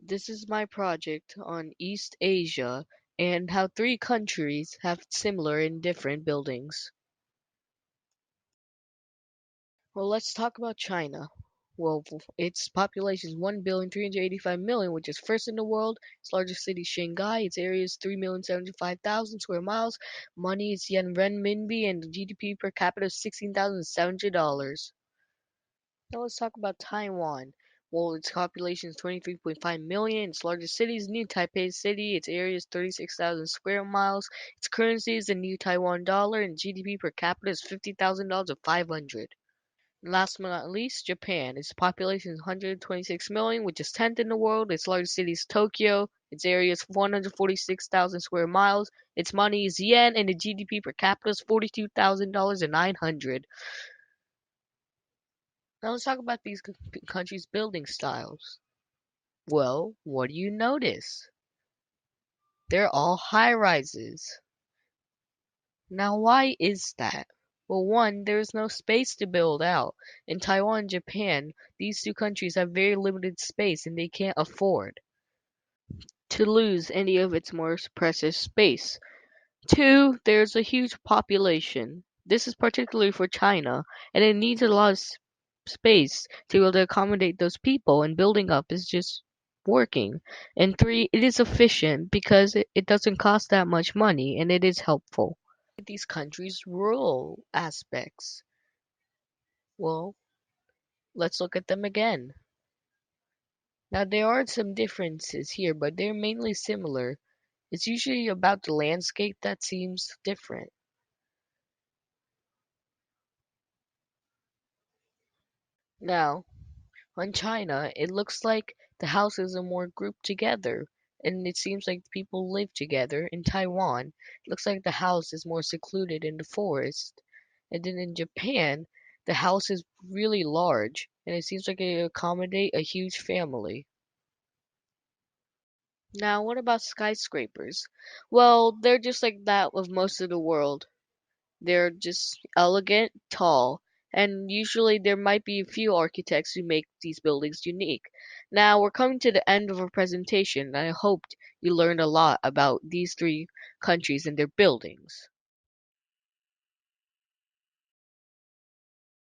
This is my project on East Asia and how three countries have similar and different buildings. Well, let's talk about China. Well, its population is 1,385,000,000, which is first in the world. Its largest city is Shanghai. Its area is 3,075,000 square miles. Money is yen renminbi, and the GDP per capita is $16,700. Now let's talk about Taiwan. Well, its population is 23.5 million. Its largest city is New Taipei City. Its area is 36,000 square miles. Its currency is the New Taiwan dollar, and GDP per capita is $50,000 or 500. Last but not least, Japan. Its population is 126 million, which is 10th in the world. Its largest city is Tokyo. Its area is 146,000 square miles. Its money is yen, and the GDP per capita is $42,000 and 900. Now let's talk about these countries' building styles. Well, what do you notice? They're all high rises. Now, why is that? Well, one, there is no space to build out. In Taiwan and Japan, these two countries have very limited space and they can't afford to lose any of its more precious space. Two, there's a huge population. This is particularly for China, and it needs a lot of space to be able to accommodate those people, and building up is just working. And three, it is efficient because it doesn't cost that much money and it is helpful. These countries' rural aspects. Well, let's look at them again. Now, there are some differences here, but they're mainly similar. It's usually about the landscape that seems different. Now, on China, it looks like the houses are more grouped together, and it seems like people live together. In Taiwan, it looks like the house is more secluded in the forest. And then in Japan, the house is really large, and it seems like it accommodate a huge family. Now, what about skyscrapers? Well, they're just like that of most of the world. They're just elegant, tall, and usually there might be a few architects who make these buildings unique. Now we're coming to the end of our presentation, and I hoped you learned a lot about these three countries and their buildings.